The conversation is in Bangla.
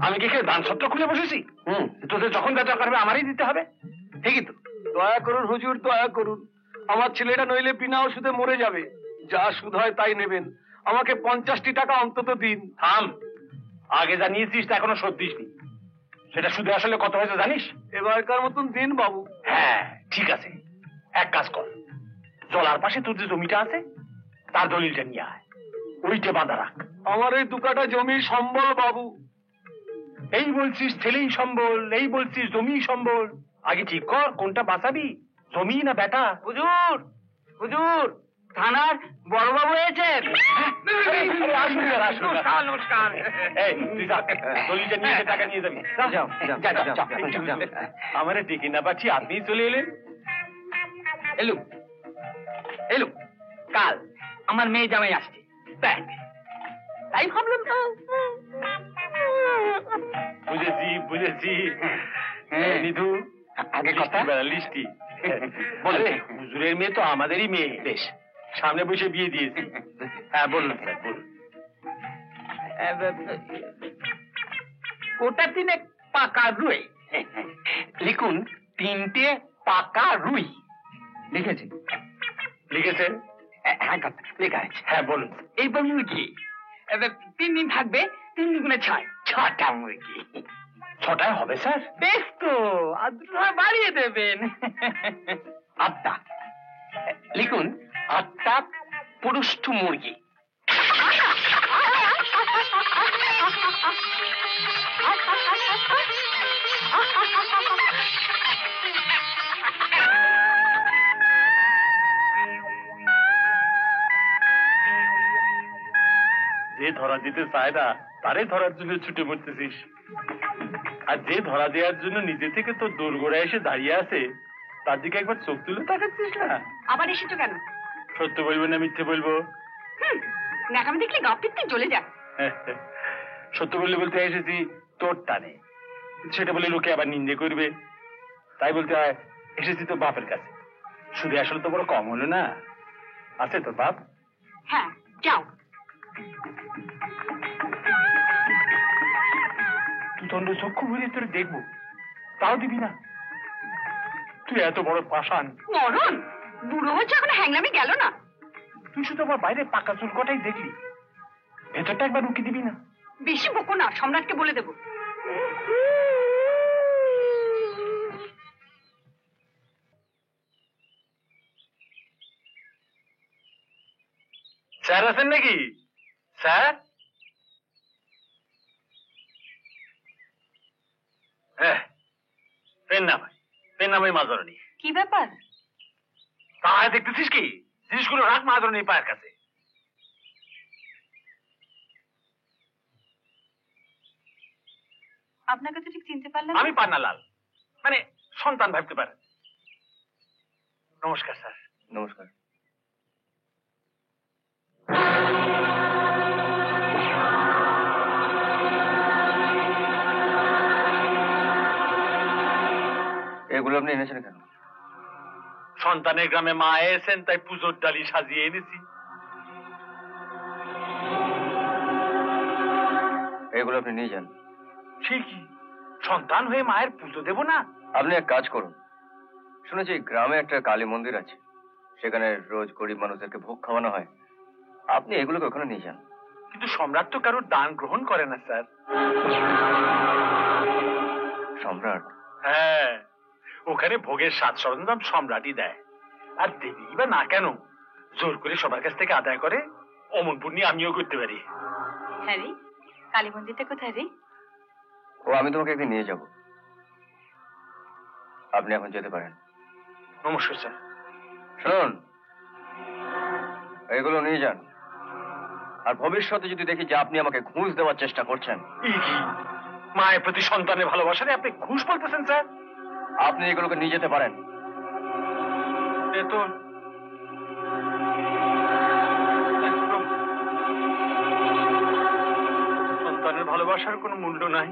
আমি কি ধান ছত্র খুলে বসেছি? তোদের যখন যা দরকার হবে আমারই দিতে হবে। ঠিকই তো। দয়া করুন হুজুর, দয়া করুন। আমার ছেলেটা নইলে বিনা ওষুধে মরে যাবে। যা সুদ হয় তাই নেবেন। আমাকে 50টি টাকা অন্তত দিন। থাম, আগে জানিয়েছিস তা এখনো শোধ দিসনি। সেটা সুদে আসলে কত হয়েছে জানিস? এবারকার মতন দিন বাবু। হ্যাঁ ঠিক আছে, এক কাজ কর, জলার পাশে তোর যে জমিটা আছে তার দলিলটা নিয়ে আয়, ওইটা বাঁধা রাখ। আমার এই 2 কাঠা জমি সম্বল বাবু। এই বলছিস ছেলেই সম্বল, এই বলছিস জমি সম্বল। আগে ঠিক কর কোনটা বাঁচাবি, জমি না বেটা? হুজুর, হুজুর, থানার বড়বাবু এসেছেন। নমস্কার। এই তুই যা, দলিলটা নিয়ে টাকা নিয়ে যাবি। আমার ডেকে না পাচ্ছি, আপনি চলে এলেন। এলু এলু, কাল আমার মেয়ে জামাই আসছে, তাই ভাবলাম তো। বুঝেছি বুঝেছি। নিধু আগে কথা লিস্টি বলে, হুজুরের মেয়ে তো আমাদেরই মেয়ে, বেশ সামনে বসে বিয়ে দিয়েছি। হ্যাঁ বলুন স্যার বলুন। ওটা 3 পাকা রুই। লিখুন 3টে পাকা রুই। লিখেছি? লিখেছেন? হ্যাঁ লেখা আছে। হ্যাঁ বলুন। এইবার মুরগি 3 দিন থাকবে, 3 গুণে 6, 6টা মুরগি। 6টায় হবে স্যার? বেশ তো, আর 2 বাড়িয়ে দেবেন। 8টা লিখুন, 8টা পুরুষ্ঠ মুরগি। যে ধরা দিতে চায় না তারে ধরার জন্য ছুটে পড়তেছিস, আর যে ধরা দেওয়ার জন্য নিজে থেকে তোর দোরগোড়ায় এসে দাঁড়িয়ে আছে তার দিকে একবার চোখ তুলে তাকাচ্ছিস না? আবার এসেছো কেন? সত্য বলবো না মিথ্যে বলবো? ন্যাকামি দেখলে গা পিত্তে জ্বলে যা। সত্য বললে বলতে এসেছি তোর টানে, সেটা বলে লোকে আবার নিন্দে করবে, তাই বলতে হয় এসেছি তোর বাপের কাছে। শুধু আসলে তো বড় কম হলো না, আছে তোর বাপ? হ্যাঁ যাও। তুই তন্ড চক্ষু ভরিয়ে তোরে দেখবো, তাও দিবি না? তুই এত বড় পাষাণ। মরণ, বুড়ো হচ্ছে এখনো হ্যাংলামি গেল না। তুই শুধু আমার বাইরে পাকা চুল কটাই দেখলি, ভেতরটা একবার রুকি দিবি না? বেশি বকো না, সম্রাটকে বলে দেবো। স্যার আছেন নাকি? স্যার? হ্যাঁ, পেন নামাই, পেন নামাই মাজরণী। কি ব্যাপার? তাহলে দেখতেছিস কি, জিনিসগুলো রাখ মাজরণী পায়ের কাছে। আপনাকে তো ঠিক চিনতে পারলাম আমি পান্নালাল, মানে সন্তান ভাবতে পারেন। নমস্কার স্যার। নমস্কার। এগুলো আপনি এনেছেন কেন? সন্তানের গ্রামে মা এসেছেন তাই পুজোর ডালি সাজিয়ে এনেছি। এগুলো আপনি নিয়ে যান। ঠিকই, সন্তান হয়ে মায়ের পুজো দেব না? আপনি এক কাজ করুন, শুনেছি গ্রামে একটা কালী মন্দির আছে, সেখানে রোজ গরিব মানুষদেরকে ভোগ খাওয়ানো হয়, আপনি এগুলোকে ওখানে নিয়ে যান। কিন্তু সম্রাট তো কারোর দান গ্রহণ করে না স্যার। সম্রাট? হ্যাঁ, ওখানে ভোগের সাজ সরঞ্জাম সম্রাটই দেয়, আর দেবী বা না কেন জোর করে সবার কাছ থেকে আদায় করে, অমন পুণ্যি আমিও করতে পারি। হ্যাঁ রে, কালী মন্দিরটা কোথায় রে? ও আমি তোমাকে একদিন নিয়ে যাব, আপনি এখন যেতে পারেন। নমস্কার স্যার। শুনুন, এগুলো নিয়ে যান, আর ভবিষ্যতে যদি দেখি যে আপনি আমাকে ঘুষ দেওয়ার চেষ্টা করছেন। মায়ের প্রতি সন্তানের ভালোবাসারে আপনি ঘুষ বলতেছেন স্যার? আপনি এগুলোকে নিয়ে যেতে পারেন। তো সন্তানের ভালোবাসার কোনো মূল্য নাই।